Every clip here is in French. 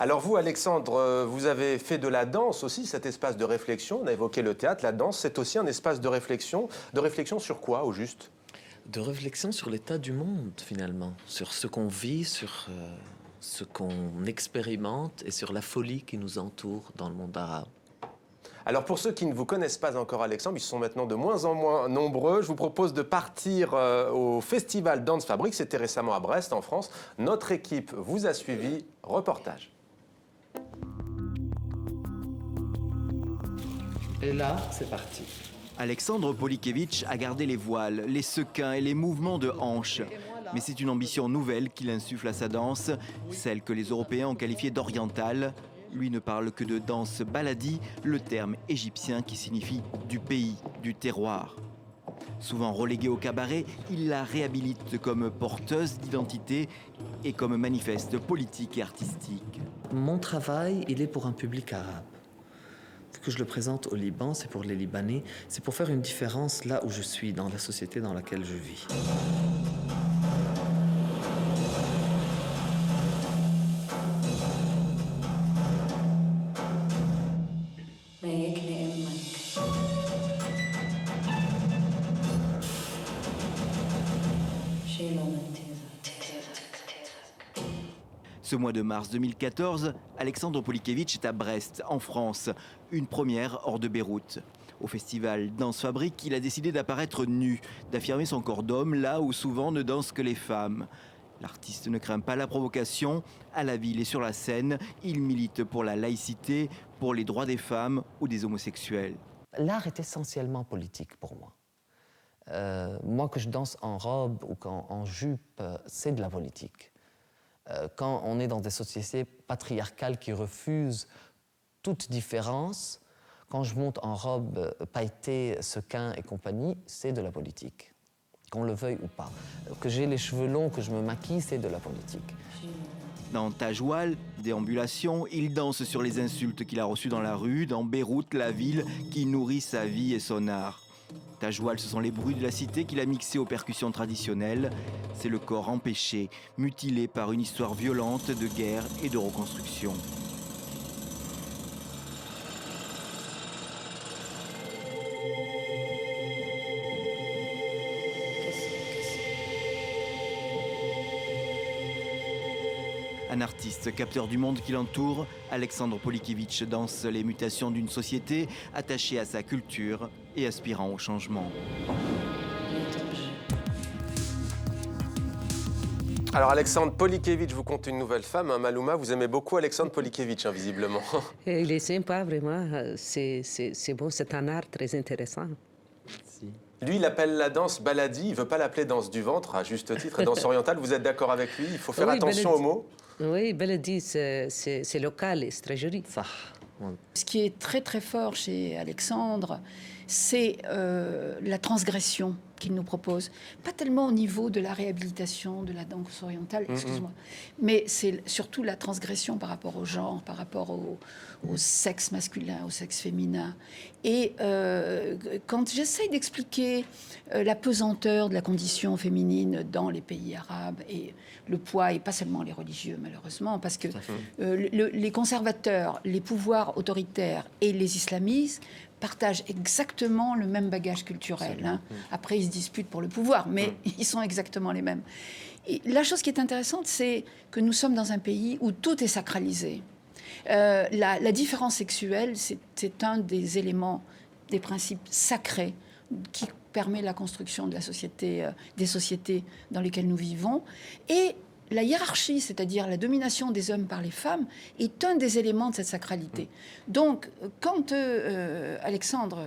Alors vous, Alexandre, vous avez fait de la danse aussi, cet espace de réflexion. On a évoqué le théâtre, la danse, c'est aussi un espace de réflexion. De réflexion sur quoi, au juste? De réflexion sur l'état du monde, finalement, sur ce qu'on vit, sur ce qu'on expérimente et sur la folie qui nous entoure dans le monde arabe. Alors pour ceux qui ne vous connaissent pas encore, Alexandre, ils sont maintenant de moins en moins nombreux. Je vous propose de partir au festival Dance Fabrique. C'était récemment à Brest, en France. Notre équipe vous a suivi. Reportage. Et là, c'est parti. Alexandre Polikevitch a gardé les voiles, les sequins et les mouvements de hanches. Mais c'est une ambition nouvelle qu'il insuffle à sa danse, celle que les Européens ont qualifiée d'orientale. Lui ne parle que de danse baladi, le terme égyptien qui signifie du pays, du terroir. Souvent relégué au cabaret, il la réhabilite comme porteuse d'identité et comme manifeste politique et artistique. Mon travail, il est pour un public arabe. Vu que je le présente au Liban, c'est pour les Libanais, c'est pour faire une différence là où je suis, dans la société dans laquelle je vis. Ce mois de mars 2014, Alexandre Polikevitch est à Brest, en France, une première hors de Beyrouth. Au festival Danse Fabrique, il a décidé d'apparaître nu, d'affirmer son corps d'homme là où souvent ne dansent que les femmes. L'artiste ne craint pas la provocation. À la ville et sur la scène, il milite pour la laïcité, pour les droits des femmes ou des homosexuels. L'art est essentiellement politique pour moi. Moi, que je danse en robe ou en jupe, c'est de la politique. Quand on est dans des sociétés patriarcales qui refusent toute différence, quand je monte en robe pailletée, sequin et compagnie, c'est de la politique. Qu'on le veuille ou pas. Que j'ai les cheveux longs, que je me maquille, c'est de la politique. Dans Tajoual, déambulation, il danse sur les insultes qu'il a reçues dans la rue, dans Beyrouth, la ville qui nourrit sa vie et son art. Tajoual, ce sont les bruits de la cité qu'il a mixés aux percussions traditionnelles. C'est le corps empêché, mutilé par une histoire violente de guerre et de reconstruction. Un artiste capteur du monde qui l'entoure, Alexandre Polikevitch danse les mutations d'une société attachée à sa culture et aspirant au changement. Alors Alexandre Polikevitch vous compte une nouvelle femme, hein, Malouma. Vous aimez beaucoup Alexandre Polikevitch, hein, visiblement. Il est sympa, vraiment. C'est bon, c'est un art très intéressant. Merci. Lui, il appelle la danse baladi, il ne veut pas l'appeler danse du ventre, à juste titre, danse orientale. Vous êtes d'accord avec lui? Il faut faire attention aux mots. Oui, baladi, c'est local et c'est très joli. Ça. Ce qui est très très fort chez Alexandre, c'est la transgression qu'il nous propose. Pas tellement au niveau de la réhabilitation de la danse orientale, excuse-moi, mais c'est surtout la transgression par rapport au genre, par rapport au sexe masculin, au sexe féminin. Et quand j'essaye d'expliquer la pesanteur de la condition féminine dans les pays arabes et le poids, et pas seulement les religieux malheureusement, parce que les conservateurs, les pouvoirs autoritaires et les islamistes partagent exactement le même bagage culturel. Hein. Après, ils se disputent pour le pouvoir, mais ils sont exactement les mêmes. Et la chose qui est intéressante, c'est que nous sommes dans un pays où tout est sacralisé. La différence sexuelle, c'est un des éléments, des principes sacrés qui permet la construction de la société, des sociétés dans lesquelles nous vivons. Et la hiérarchie, c'est-à-dire la domination des hommes par les femmes, est un des éléments de cette sacralité. Donc, quand Alexandre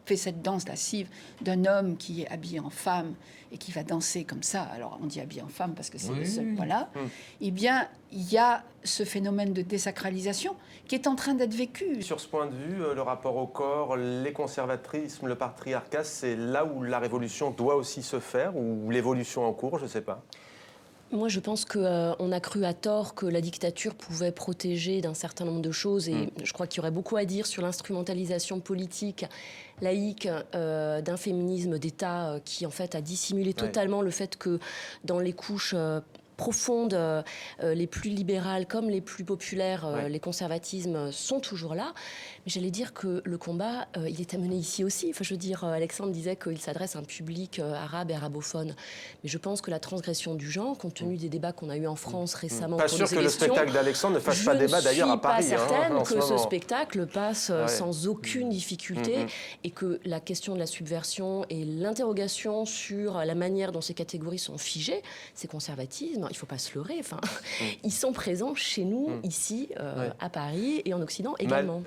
fait cette danse lascive d'un homme qui est habillé en femme et qui va danser comme ça, alors on dit habillé en femme parce que c'est le seul, voilà, eh bien, il y a ce phénomène de désacralisation qui est en train d'être vécu. Sur ce point de vue, le rapport au corps, les conservatrismes, le patriarcat, c'est là où la révolution doit aussi se faire, ou l'évolution en cours, je ne sais pas. Moi, je pense qu'on a cru à tort que la dictature pouvait protéger d'un certain nombre de choses. Et je crois qu'il y aurait beaucoup à dire sur l'instrumentalisation politique, laïque, d'un féminisme d'État qui, en fait, a dissimulé totalement le fait que dans les couches profondes, les plus libérales comme les plus populaires, Ouais. les conservatismes sont toujours là. Mais j'allais dire que le combat, il est à mener ici aussi. Enfin, je veux dire, Alexandre disait qu'il s'adresse à un public arabe et arabophone. Mais je pense que la transgression du genre, compte tenu des débats qu'on a eus en France récemment Pas pour sûr les que le élections, spectacle d'Alexandre ne fasse pas débat d'ailleurs à Paris. Je ne suis pas certaine en ce que ce moment. spectacle passe Ouais. sans aucune difficulté et que la question de la subversion et l'interrogation sur la manière dont ces catégories sont figées, ces conservatismes, il ne faut pas se leurrer, enfin, ils sont présents chez nous, ici, Ouais. à Paris et en Occident également.